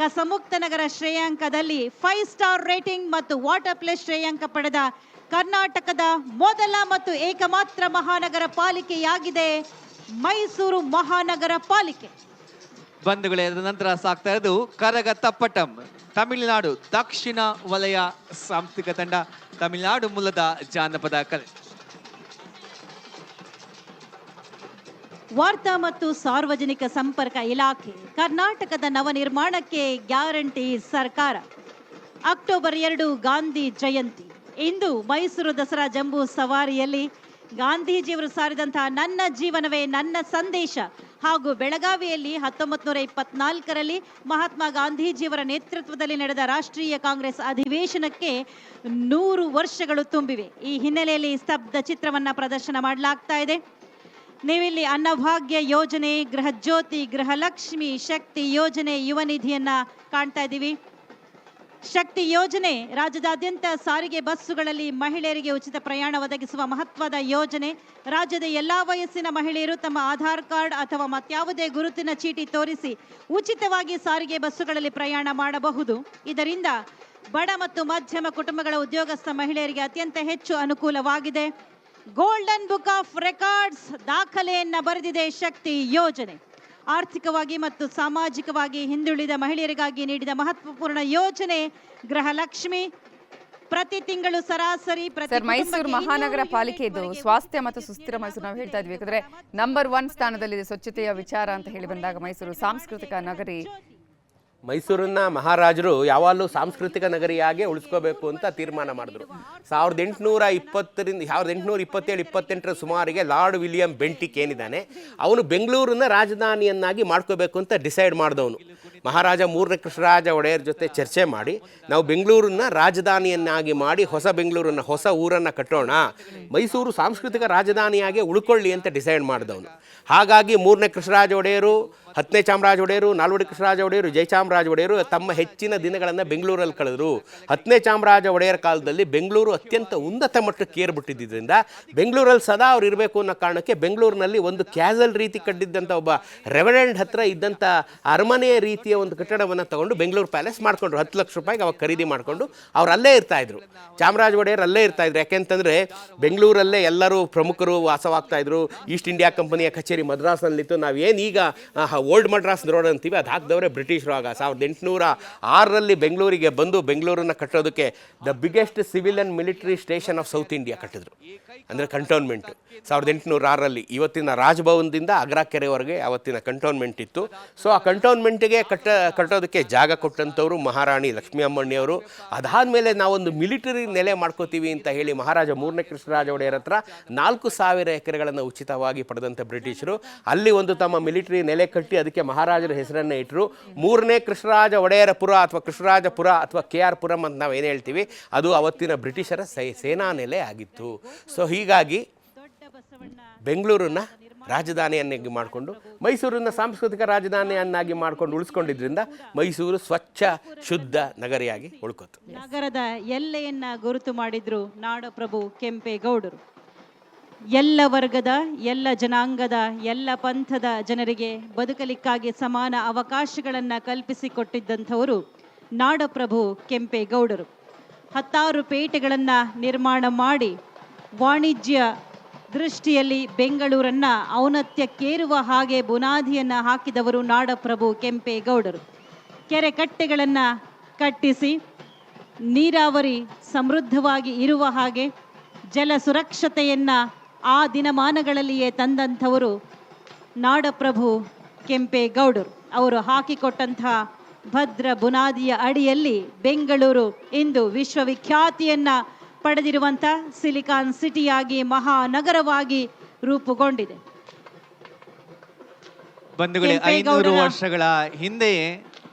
ಕಸಮುಕ್ತ ನಗರ ಶ್ರೇಯಾಂಕದಲ್ಲಿ 5 star rating ಮತ್ತು water plus ಶ್ರೇಯಾಂಕ ಪಡೆದ ಕರ್ನಾಟಕದ ಮೊದಲ ಮತ್ತು ಏಕಮಾತ್ರ ಮಹಾನಗರ ಪಾಲಿಕೆಯಾಗಿದೆ ಮೈಸೂರು ಮಹಾನಗರ ಪಾಲಿಕೆ. ಬಂಧುಗಳೇ, ನಂತರ ಸಾಕ್ತಾ ಇರೋದು ಕರಗತಪ್ಪಟಂ, ತಮಿಳುನಾಡು ದಕ್ಷಿಣ ವಲಯ ಸಾಂಸ್ಥಿಕ ತಂಡ, ತಮಿಳುನಾಡು ಮೂಲದ ಜಾನಪದ ಕಲೆ. ವಾರ್ತಾ ಮತ್ತು ಸಾರ್ವಜನಿಕ ಸಂಪರ್ಕ ಇಲಾಖೆ, ಕರ್ನಾಟಕದ ನವನಿರ್ಮಾಣಕ್ಕೆ ಗ್ಯಾರಂಟಿ ಸರ್ಕಾರ. ಅಕ್ಟೋಬರ್ 2 ಗಾಂಧಿ ಜಯಂತಿ. ಇಂದು ಮೈಸೂರು ದಸರಾ ಜಂಬೂ ಸವಾರಿಯಲ್ಲಿ ಗಾಂಧೀಜಿಯವರು ಸಾರಿದಂತಹ ನನ್ನ ಜೀವನವೇ ನನ್ನ ಸಂದೇಶ ಹಾಗೂ ಬೆಳಗಾವಿಯಲ್ಲಿ 1924ರಲ್ಲಿ ಮಹಾತ್ಮ ಗಾಂಧೀಜಿಯವರ ನೇತೃತ್ವದಲ್ಲಿ ನಡೆದ ರಾಷ್ಟ್ರೀಯ ಕಾಂಗ್ರೆಸ್ ಅಧಿವೇಶನಕ್ಕೆ 100 ವರ್ಷಗಳು ತುಂಬಿವೆ. ಈ ಹಿನ್ನೆಲೆಯಲ್ಲಿ ಸ್ತಬ್ಧ ಚಿತ್ರವನ್ನ ಪ್ರದರ್ಶನ ಮಾಡಲಾಗ್ತಾ ಇದೆ. ನೀವಿಲ್ಲಿ ಅನ್ನಭಾಗ್ಯ ಯೋಜನೆ, ಗೃಹ ಜ್ಯೋತಿ, ಗೃಹಲಕ್ಷ್ಮಿ, ಶಕ್ತಿ ಯೋಜನೆ, ಯುವ ನಿಧಿಯನ್ನ ಕಾಣ್ತಾ ಇದ್ದೀವಿ. ಶಕ್ತಿ ಯೋಜನೆ ರಾಜ್ಯದಾದ್ಯಂತ ಸಾರಿಗೆ ಬಸ್ಸುಗಳಲ್ಲಿ ಮಹಿಳೆಯರಿಗೆ ಉಚಿತ ಪ್ರಯಾಣ ಒದಗಿಸುವ ಮಹತ್ವದ ಯೋಜನೆ. ರಾಜ್ಯದ ಎಲ್ಲಾ ವಯಸ್ಸಿನ ಮಹಿಳೆಯರು ತಮ್ಮ ಆಧಾರ್ ಕಾರ್ಡ್ ಅಥವಾ ಮತ್ಯಾವುದೇ ಗುರುತಿನ ಚೀಟಿ ತೋರಿಸಿ ಉಚಿತವಾಗಿ ಸಾರಿಗೆ ಬಸ್ಸುಗಳಲ್ಲಿ ಪ್ರಯಾಣ ಮಾಡಬಹುದು. ಇದರಿಂದ ಬಡ ಮತ್ತು ಮಧ್ಯಮ ಕುಟುಂಬಗಳ ಉದ್ಯೋಗಸ್ಥ ಮಹಿಳೆಯರಿಗೆ ಅತ್ಯಂತ ಹೆಚ್ಚು ಅನುಕೂಲವಾಗಿದೆ. ಗೋಲ್ಡನ್ ಬುಕ್ ಆಫ್ ರೆಕಾರ್ಡ್ಸ್ ದಾಖಲೆಯನ್ನ ಬರೆದಿದೆ ಶಕ್ತಿ ಯೋಜನೆ. ಆರ್ಥಿಕವಾಗಿ ಮತ್ತು ಸಾಮಾಜಿಕವಾಗಿ ಹಿಂದುಳಿದ ಮಹಿಳೆಯರಿಗಾಗಿ ನೀಡಿದ ಮಹತ್ವಪೂರ್ಣ ಯೋಜನೆ ಗೃಹಲಕ್ಷ್ಮಿ. ಪ್ರತಿ ತಿಂಗಳು ಸರಾಸರಿ ಮೈಸೂರು ಮಹಾನಗರ ಪಾಲಿಕೆ ಇದು ಸ್ವಾಸ್ಥ್ಯ ಮತ್ತು ಸುಸ್ಥಿರ ಮೈಸೂರು ನಾವು ಹೇಳ್ತಾ ಇದ್ವಿ. ಯಾಕಂದ್ರೆ ನಂಬರ್ 1 ಸ್ಥಾನದಲ್ಲಿದೆ ಸ್ವಚ್ಛತೆಯ ವಿಚಾರ ಅಂತ ಹೇಳಿ ಬಂದಾಗ ಮೈಸೂರು ಸಾಂಸ್ಕೃತಿಕ ನಗರಿ. ಮೈಸೂರನ್ನ ಮಹಾರಾಜರು ಯಾವಾಗಲೂ ಸಾಂಸ್ಕೃತಿಕ ನಗರಿಯಾಗೆ ಉಳಿಸ್ಕೋಬೇಕು ಅಂತ ತೀರ್ಮಾನ ಮಾಡಿದ್ರು. 1827-28 ಸುಮಾರಿಗೆ ಲಾರ್ಡ್ ವಿಲಿಯಂ ಬೆಂಟಿಕ್ ಏನಿದ್ದಾನೆ ಅವನು ಬೆಂಗಳೂರನ್ನ ರಾಜಧಾನಿಯನ್ನಾಗಿ ಮಾಡ್ಕೋಬೇಕು ಅಂತ ಡಿಸೈಡ್ ಮಾಡಿದವನು. ಮಹಾರಾಜ 3ನೇ ಕೃಷ್ಣರಾಜ ಒಡೆಯರ್ ಜೊತೆ ಚರ್ಚೆ ಮಾಡಿ ನಾವು ಬೆಂಗಳೂರನ್ನ ರಾಜಧಾನಿಯನ್ನಾಗಿ ಮಾಡಿ ಹೊಸ ಬೆಂಗಳೂರನ್ನ ಹೊಸ ಊರನ್ನು ಕಟ್ಟೋಣ, ಮೈಸೂರು ಸಾಂಸ್ಕೃತಿಕ ರಾಜಧಾನಿಯಾಗಿ ಉಳ್ಕೊಳ್ಳಿ ಅಂತ ಡಿಸೈಡ್ ಮಾಡಿದವನು. ಹಾಗಾಗಿ 3ನೇ ಕೃಷ್ಣರಾಜ ಒಡೆಯರು, 10ನೇ ಚಾಮರಾಜ ಒಡೆಯರು, 4ನೇ ಕೃಷ್ಣರಾಜ ಒಡೆಯರು, ಜಯಚಾಮರಾಜ ಒಡೆಯರು ತಮ್ಮ ಹೆಚ್ಚಿನ ದಿನಗಳನ್ನು ಬೆಂಗಳೂರಲ್ಲಿ ಕಳೆದರು. 10ನೇ ಚಾಮರಾಜ ಒಡೆಯರ ಕಾಲದಲ್ಲಿ ಬೆಂಗಳೂರು ಅತ್ಯಂತ ಉನ್ನತ ಮಟ್ಟಕ್ಕೆ ಏರ್ಬಿಟ್ಟಿದ್ದರಿಂದ ಬೆಂಗಳೂರಲ್ಲಿ ಸದಾ ಅವ್ರು ಇರಬೇಕು ಅನ್ನೋ ಕಾರಣಕ್ಕೆ ಬೆಂಗಳೂರಿನಲ್ಲಿ ಒಂದು ಕ್ಯಾಸಲ್ ರೀತಿ ಕಟ್ಟಿದ್ದಂಥ ಒಬ್ಬ ರೆವರೆಂಡ್ ಹತ್ರ ಇದ್ದಂಥ ಅರಮನೆಯ ರೀತಿಯ ಒಂದು ಕಟ್ಟಡವನ್ನು ತಗೊಂಡು ಬೆಂಗಳೂರು ಪ್ಯಾಲೇಸ್ ಮಾಡಿಕೊಂಡ್ರು. 10 ಲಕ್ಷ ರೂಪಾಯಿಗೆ ಅವಾಗ ಖರೀದಿ ಮಾಡಿಕೊಂಡು ಅವ್ರು ಅಲ್ಲೇ ಇರ್ತಾಯಿದ್ರು. ಚಾಮರಾಜ ಒಡೆಯರ್ ಅಲ್ಲೇ ಇರ್ತಾಯಿದ್ರು. ಯಾಕೆಂತಂದರೆ ಬೆಂಗಳೂರಲ್ಲೇ ಎಲ್ಲರೂ ಪ್ರಮುಖರು ವಾಸವಾಗ್ತಾಯಿದ್ರು. ಈಸ್ಟ್ ಇಂಡಿಯಾ ಕಂಪನಿಯ ಕಚೇರಿ ಮದ್ರಾಸ್ನಲ್ಲಿತ್ತು. ನಾವೇನು ಈಗ ಓಲ್ಡ್ ಮಡ್ರಾಸ್ ರೋಡ್ ಅಂತೀವಿ ಅದು ಹಾಕಿದವರೇ ಬ್ರಿಟಿಷರು. ಆಗ 1806ರಲ್ಲಿ ಬೆಂಗಳೂರಿಗೆ ಬಂದು ಬೆಂಗಳೂರನ್ನು ಕಟ್ಟೋದಕ್ಕೆ the biggest civil and military station of south India ಕಟ್ಟಿದ್ರು, ಅಂದರೆ ಕಂಟೋನ್ಮೆಂಟ್. 1806ರಲ್ಲಿ ಇವತ್ತಿನ ರಾಜಭವನದಿಂದ ಅಗ್ರಾ ಕೆರೆವರೆಗೆ ಅವತ್ತಿನ ಕಂಟೋನ್ಮೆಂಟ್ ಇತ್ತು. ಸೊ ಆ ಕಂಟೋನ್ಮೆಂಟ್ಗೆ ಕಟ್ಟೋದಕ್ಕೆ ಜಾಗ ಕೊಟ್ಟಂಥವ್ರು ಮಹಾರಾಣಿ ಲಕ್ಷ್ಮೀ ಅಮ್ಮಣ್ಣಿಯವರು. ಅದಾದಮೇಲೆ ನಾವೊಂದು ಮಿಲಿಟರಿ ನೆಲೆ ಮಾಡ್ಕೋತೀವಿ ಅಂತ ಹೇಳಿ ಮಹಾರಾಜ 3ನೇ ಕೃಷ್ಣರಾಜ ಒಡೆಯರ್ ಹತ್ರ 4000 ಎಕರೆಗಳನ್ನು ಉಚಿತವಾಗಿ ಪಡೆದಂಥ ಬ್ರಿಟಿಷರು ಅಲ್ಲಿ ಒಂದು ತಮ್ಮ ಮಿಲಿಟರಿ ನೆಲೆ ಕಟ್ಟಿ ಅದಕ್ಕೆ ಮಹಾರಾಜರ ಹೆಸರನ್ನು ಇಟ್ಟರು. 3ನೇ ಕೃಷ್ಣರಾಜ ಒಡೆಯರ ಪುರ ಅಥವಾ ಕೃಷ್ಣರಾಜಪುರ ಅಥವಾ KR ಪುರಂ ಅಂತ ನಾವು ಏನು ಹೇಳ್ತೀವಿ ಅದು ಅವತ್ತಿನ ಬ್ರಿಟಿಷರ ಸೇನಾ ನೆಲೆ ಆಗಿತ್ತು. ಸೊ ಹೀಗಾಗಿ ಬೆಂಗಳೂರನ್ನ ರಾಜಧಾನಿಯನ್ನಾಗಿ ಮಾಡಿಕೊಂಡು ಮೈಸೂರನ್ನ ಸಾಂಸ್ಕೃತಿಕ ರಾಜಧಾನಿಯನ್ನಾಗಿ ಮಾಡ್ಕೊಂಡು ಉಳಿಸ್ಕೊಂಡಿದ್ರಿಂದ ಮೈಸೂರು ಸ್ವಚ್ಛ ಶುದ್ಧ ನಗರಿಯಾಗಿ ಉಳ್ಕೋತು. ನಗರದ ಎಲ್ಲೆಯನ್ನ ಗುರುತು ಮಾಡಿದ್ರು ನಾಡಪ್ರಭು ಕೆಂಪೇಗೌಡರು. ಎಲ್ಲ ವರ್ಗದ, ಎಲ್ಲ ಜನಾಂಗದ, ಎಲ್ಲ ಪಂಥದ ಜನರಿಗೆ ಬದುಕಲಿಕ್ಕಾಗಿ ಸಮಾನ ಅವಕಾಶಗಳನ್ನು ಕಲ್ಪಿಸಿಕೊಟ್ಟಿದ್ದಂಥವರು ನಾಡಪ್ರಭು ಕೆಂಪೇಗೌಡರು. 10 ಪೇಟೆಗಳನ್ನು ನಿರ್ಮಾಣ ಮಾಡಿ ವಾಣಿಜ್ಯ ದೃಷ್ಟಿಯಲ್ಲಿ ಬೆಂಗಳೂರನ್ನ ಔನ್ನತ್ಯಕ್ಕೇರುವ ಹಾಗೆ ಬುನಾದಿಯನ್ನು ಹಾಕಿದವರು ನಾಡಪ್ರಭು ಕೆಂಪೇಗೌಡರು. ಕೆರೆ ಕಟ್ಟೆಗಳನ್ನು ಕಟ್ಟಿಸಿ ನೀರಾವರಿ ಸಮೃದ್ಧವಾಗಿ ಇರುವ ಹಾಗೆ ಜಲ ಸುರಕ್ಷತೆಯನ್ನು ಆ ದಿನಮಾನಗಳಲ್ಲಿಯೇ ತಂದಂಥವರು ನಾಡಪ್ರಭು ಕೆಂಪೇಗೌಡರು. ಅವರು ಹಾಕಿಕೊಟ್ಟಂತಹ ಭದ್ರ ಬುನಾದಿಯ ಅಡಿಯಲ್ಲಿ ಬೆಂಗಳೂರು ಇಂದು ವಿಶ್ವವಿಖ್ಯಾತಿಯನ್ನು ಪಡೆದಿರುವಂಥ ಸಿಲಿಕಾನ್ ಸಿಟಿಯಾಗಿ ಮಹಾನಗರವಾಗಿ ರೂಪುಗೊಂಡಿದೆ. ಬಂಧುಗಳೇ, 500 ವರ್ಷಗಳ ಹಿಂದೆಯೇ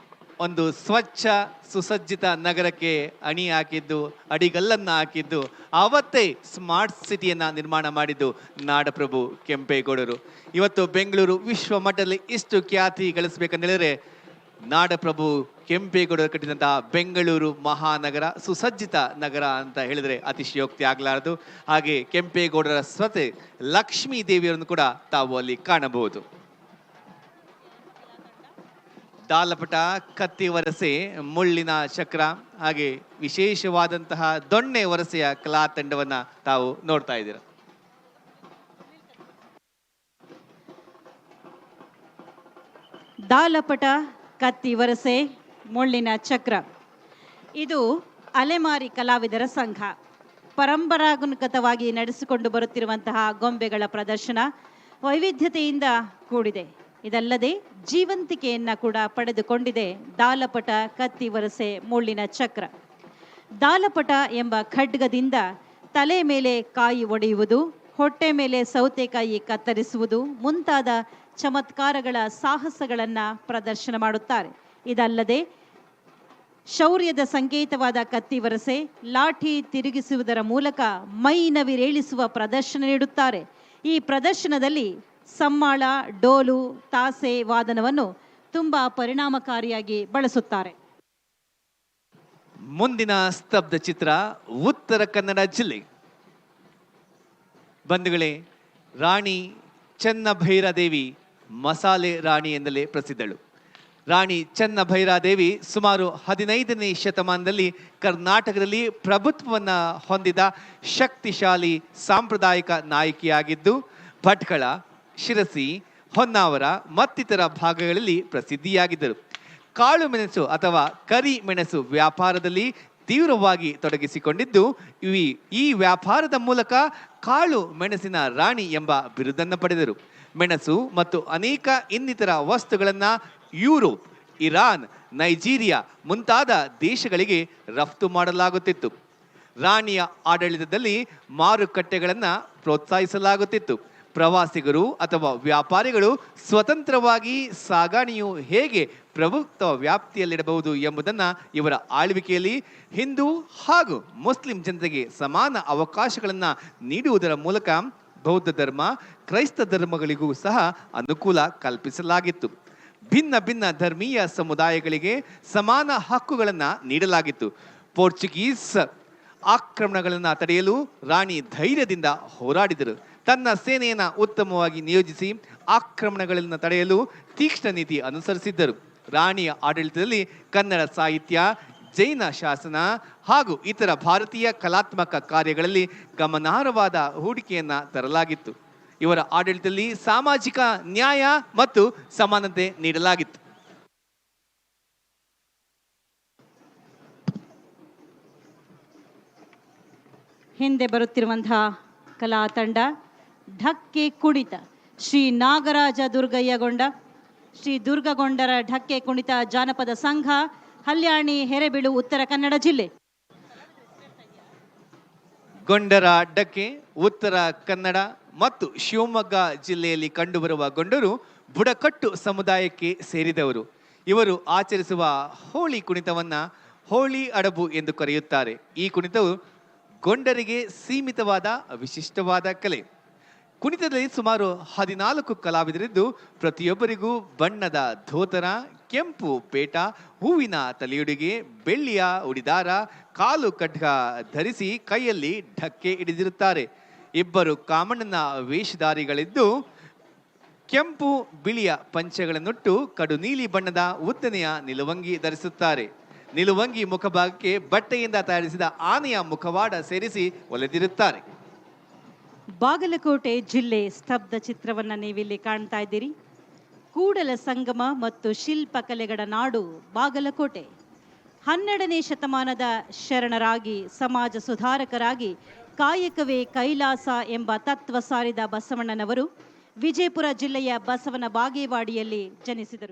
ಒಂದು ಸ್ವಚ್ಛ ಸುಸಜ್ಜಿತ ನಗರಕ್ಕೆ ಅಣಿ ಹಾಕಿದ್ದು, ಅಡಿಗಲ್ಲನ್ನ ಹಾಕಿದ್ದು, ಅವತ್ತೇ ಸ್ಮಾರ್ಟ್ ಸಿಟಿಯನ್ನ ನಿರ್ಮಾಣ ಮಾಡಿದ್ದು ನಾಡಪ್ರಭು ಕೆಂಪೇಗೌಡರು. ಇವತ್ತು ಬೆಂಗಳೂರು ವಿಶ್ವ ಮಟ್ಟದಲ್ಲಿ ಇಷ್ಟು ಖ್ಯಾತಿ ಗಳಿಸಬೇಕಂತ ಹೇಳಿದ್ರೆ ನಾಡಪ್ರಭು ಕೆಂಪೇಗೌಡರು ಕಟ್ಟಿದಂತಹ ಬೆಂಗಳೂರು ಮಹಾನಗರ ಸುಸಜ್ಜಿತ ನಗರ ಅಂತ ಹೇಳಿದ್ರೆ ಅತಿಶಯೋಕ್ತಿ ಆಗಲಾರದು. ಹಾಗೆ ಕೆಂಪೇಗೌಡರ ಸ್ವತೆ ಲಕ್ಷ್ಮೀ ದೇವಿಯರನ್ನು ಕೂಡ ತಾವು ಅಲ್ಲಿ ಕಾಣಬಹುದು. ದಾಲಪಟ, ಕತ್ತಿ ವರಸೆ, ಮುಳ್ಳಿನ ಚಕ್ರ ಹಾಗೆ ವಿಶೇಷವಾದಂತಹ ದೊಣ್ಣೆ ವರಸೆಯ ಕಲಾ ತಂಡವನ್ನ ತಾವು ನೋಡ್ತಾ ಇದ್ದೀರ. ದಾಲಪಟ, ಕತ್ತಿ ವರಸೆ, ಮುಳ್ಳಿನ ಚಕ್ರ ಇದು ಅಲೆಮಾರಿ ಕಲಾವಿದರ ಸಂಘ. ಪರಂಪರಾಗತವಾಗಿ ನಡೆಸಿಕೊಂಡು ಬರುತ್ತಿರುವಂತಹ ಗೊಂಬೆಗಳ ಪ್ರದರ್ಶನ ವೈವಿಧ್ಯತೆಯಿಂದ ಕೂಡಿದೆ. ಇದಲ್ಲದೆ ಜೀವಂತಿಕೆಯನ್ನ ಕೂಡ ಪಡೆದುಕೊಂಡಿದೆ ದಾಲಪಟ, ಕತ್ತಿ ವರಸೆ, ಮುಳ್ಳಿನ ಚಕ್ರ. ದಾಲಪಟ ಎಂಬ ಖಡ್ಗದಿಂದ ತಲೆ ಮೇಲೆ ಕಾಯಿ ಒಡೆಯುವುದು, ಹೊಟ್ಟೆ ಮೇಲೆ ಸೌತೆಕಾಯಿ ಕತ್ತರಿಸುವುದು ಮುಂತಾದ ಚಮತ್ಕಾರಗಳ ಸಾಹಸಗಳನ್ನು ಪ್ರದರ್ಶನ ಮಾಡುತ್ತಾರೆ. ಇದಲ್ಲದೆ ಶೌರ್ಯದ ಸಂಕೇತವಾದ ಕತ್ತಿ ವರಸೆ ಲಾಠಿ ತಿರುಗಿಸುವುದರ ಮೂಲಕ ಮೈ ನವಿರೇಳಿಸುವ ಪ್ರದರ್ಶನ ನೀಡುತ್ತಾರೆ. ಈ ಪ್ರದರ್ಶನದಲ್ಲಿ ಸಮ್ಮಾಳ, ಡೋಲು, ತಾಸೆ ವಾದನವನ್ನು ತುಂಬಾ ಪರಿಣಾಮಕಾರಿಯಾಗಿ ಬಳಸುತ್ತಾರೆ. ಮುಂದಿನ ಸ್ತಬ್ಧ ಚಿತ್ರ ಉತ್ತರ ಕನ್ನಡ ಜಿಲ್ಲೆ. ಬಂಧುಗಳೇ, ರಾಣಿ ಚೆನ್ನಭೈರಾದೇವಿ ಮಸಾಲೆ ರಾಣಿ ಎಂದಲೇ ಪ್ರಸಿದ್ಧಳು. ರಾಣಿ ಚೆನ್ನಭೈರಾದೇವಿ ಸುಮಾರು 15ನೇ ಶತಮಾನದಲ್ಲಿ ಕರ್ನಾಟಕದಲ್ಲಿ ಪ್ರಭುತ್ವವನ್ನು ಹೊಂದಿದ ಶಕ್ತಿಶಾಲಿ ಸಾಂಪ್ರದಾಯಿಕ ನಾಯಕಿಯಾಗಿದ್ದು ಭಟ್ಕಳ, ಶಿರಸಿ, ಹೊನ್ನಾವರ ಮತ್ತಿತರ ಭಾಗಗಳಲ್ಲಿ ಪ್ರಸಿದ್ಧಿಯಾಗಿದ್ದರು. ಕಾಳು ಮೆಣಸು ಅಥವಾ ಕರಿ ಮೆಣಸು ವ್ಯಾಪಾರದಲ್ಲಿ ತೀವ್ರವಾಗಿ ತೊಡಗಿಸಿಕೊಂಡಿದ್ದು ಈ ವ್ಯಾಪಾರದ ಮೂಲಕ ಕಾಳು ಮೆಣಸಿನ ರಾಣಿ ಎಂಬ ಬಿರುದನ್ನು ಪಡೆದರು. ಮೆಣಸು ಮತ್ತು ಅನೇಕ ಇನ್ನಿತರ ವಸ್ತುಗಳನ್ನು ಯುರೋಪ್, ಇರಾನ್, ನೈಜೀರಿಯಾ ಮುಂತಾದ ದೇಶಗಳಿಗೆ ರಫ್ತು ಮಾಡಲಾಗುತ್ತಿತ್ತು. ರಾಣಿಯ ಆಡಳಿತದಲ್ಲಿ ಮಾರುಕಟ್ಟೆಗಳನ್ನು ಪ್ರೋತ್ಸಾಹಿಸಲಾಗುತ್ತಿತ್ತು. ಪ್ರವಾಸಿಗರು ಅಥವಾ ವ್ಯಾಪಾರಿಗಳು ಸ್ವತಂತ್ರವಾಗಿ ಸಾಗಣೆಯು ಹೇಗೆ ಪ್ರಭುತ್ವ ವ್ಯಾಪ್ತಿಯಲ್ಲಿಡಬಹುದು ಎಂಬುದನ್ನು ಇವರ ಆಳ್ವಿಕೆಯಲ್ಲಿ ಹಿಂದೂ ಹಾಗೂ ಮುಸ್ಲಿಂ ಜನತೆಗೆ ಸಮಾನ ಅವಕಾಶಗಳನ್ನು ನೀಡುವುದರ ಮೂಲಕ ಬೌದ್ಧ ಧರ್ಮ, ಕ್ರೈಸ್ತ ಧರ್ಮಗಳಿಗೂ ಸಹ ಅನುಕೂಲ ಕಲ್ಪಿಸಲಾಗಿತ್ತು. ಭಿನ್ನ ಭಿನ್ನ ಧರ್ಮೀಯ ಸಮುದಾಯಗಳಿಗೆ ಸಮಾನ ಹಕ್ಕುಗಳನ್ನು ನೀಡಲಾಗಿತ್ತು. ಪೋರ್ಚುಗೀಸ್ ಆಕ್ರಮಣಗಳನ್ನು ತಡೆಯಲು ರಾಣಿ ಧೈರ್ಯದಿಂದ ಹೋರಾಡಿದರು. ತನ್ನ ಸೇನೆಯನ್ನು ಉತ್ತಮವಾಗಿ ನಿಯೋಜಿಸಿ ಆಕ್ರಮಣಗಳನ್ನು ತಡೆಯಲು ತೀಕ್ಷ್ಣ ನೀತಿ ಅನುಸರಿಸಿದ್ದರು. ರಾಣಿಯ ಆಡಳಿತದಲ್ಲಿ ಕನ್ನಡ ಸಾಹಿತ್ಯ, ಜೈನ ಶಾಸನ ಹಾಗೂ ಇತರ ಭಾರತೀಯ ಕಲಾತ್ಮಕ ಕಾರ್ಯಗಳಲ್ಲಿ ಗಮನಾರ್ಹವಾದ ಹೂಡಿಕೆಯನ್ನು ತರಲಾಗಿತ್ತು. ಇವರ ಆಡಳಿತದಲ್ಲಿ ಸಾಮಾಜಿಕ ನ್ಯಾಯ ಮತ್ತು ಸಮಾನತೆ ನೀಡಲಾಗಿತ್ತು. ಹಿಂದೆ ಬರುತ್ತಿರುವಂತಹ ಕಲಾ ತಂಡ ಢಕ್ಕೆ ಕುಣಿತ. ಶ್ರೀ ನಾಗರಾಜ ದುರ್ಗಯ್ಯಗೊಂಡ, ಶ್ರೀ ದುರ್ಗಗೊಂಡರ ಢಕ್ಕೆ ಕುಣಿತ ಜಾನಪದ ಸಂಘ, ಹಲ್ಯಾಣಿ, ಹೆರೆಬೀಳು, ಉತ್ತರ ಕನ್ನಡ ಜಿಲ್ಲೆ. ಗೊಂಡರ ಢಕ್ಕೆ ಉತ್ತರ ಕನ್ನಡ ಮತ್ತು ಶಿವಮೊಗ್ಗ ಜಿಲ್ಲೆಯಲ್ಲಿ ಕಂಡುಬರುವ ಗೊಂಡರು ಬುಡಕಟ್ಟು ಸಮುದಾಯಕ್ಕೆ ಸೇರಿದವರು. ಇವರು ಆಚರಿಸುವ ಹೋಳಿ ಕುಣಿತವನ್ನ ಹೋಳಿ ಅಡಬು ಎಂದು ಕರೆಯುತ್ತಾರೆ. ಈ ಕುಣಿತವು ಗೊಂಡರಿಗೆ ಸೀಮಿತವಾದ ವಿಶಿಷ್ಟವಾದ ಕಲೆ. ಕುಣಿತದಲ್ಲಿ ಸುಮಾರು 14 ಕಲಾವಿದರಿದ್ದು ಪ್ರತಿಯೊಬ್ಬರಿಗೂ ಬಣ್ಣದ ಧೋತರ, ಕೆಂಪು ಪೇಟ, ಹೂವಿನ ತಲೆಯುಡಿಗೆ, ಬೆಳ್ಳಿಯ ಉಡಿದಾರ, ಕಾಲು ಖಡ್ಗ ಧರಿಸಿ ಕೈಯಲ್ಲಿ ಢಕ್ಕೆ ಹಿಡಿದಿರುತ್ತಾರೆ. ಇಬ್ಬರು ಕಾಮಣ್ಣನ ವೇಷಧಾರಿಗಳಿದ್ದು ಕೆಂಪು ಬಿಳಿಯ ಪಂಚೆಗಳನ್ನುಟ್ಟು ಕಡು ನೀಲಿ ಬಣ್ಣದ ಉದ್ದನೆಯ ನಿಲುವಂಗಿ ಧರಿಸುತ್ತಾರೆ. ನಿಲುವಂಗಿ ಮುಖಭಾಗಕ್ಕೆ ಬಟ್ಟೆಯಿಂದ ತಯಾರಿಸಿದ ಆನೆಯ ಮುಖವಾಡ ಸೇರಿಸಿ ಒಲೆದಿರುತ್ತಾರೆ. ಬಾಗಲಕೋಟೆ ಜಿಲ್ಲೆ ಸ್ತಬ್ಧ ಚಿತ್ರವನ್ನ ನೀವಿಲ್ಲಿ ಕಾಣ್ತಾ ಇದ್ದೀರಿ. ಕೂಡಲ ಸಂಗಮ ಮತ್ತು ಶಿಲ್ಪಕಲೆಗಳ ನಾಡು ಬಾಗಲಕೋಟೆ. 12ನೇ ಶತಮಾನದ ಶರಣರಾಗಿ ಸಮಾಜ ಸುಧಾರಕರಾಗಿ ಕಾಯಕವೇ ಕೈಲಾಸ ಎಂಬ ತತ್ವ ಸಾರಿದ ಬಸವಣ್ಣನವರು ವಿಜಯಪುರ ಜಿಲ್ಲೆಯ ಬಸವನ ಬಾಗೇವಾಡಿಯಲ್ಲಿ ಜನಿಸಿದರು.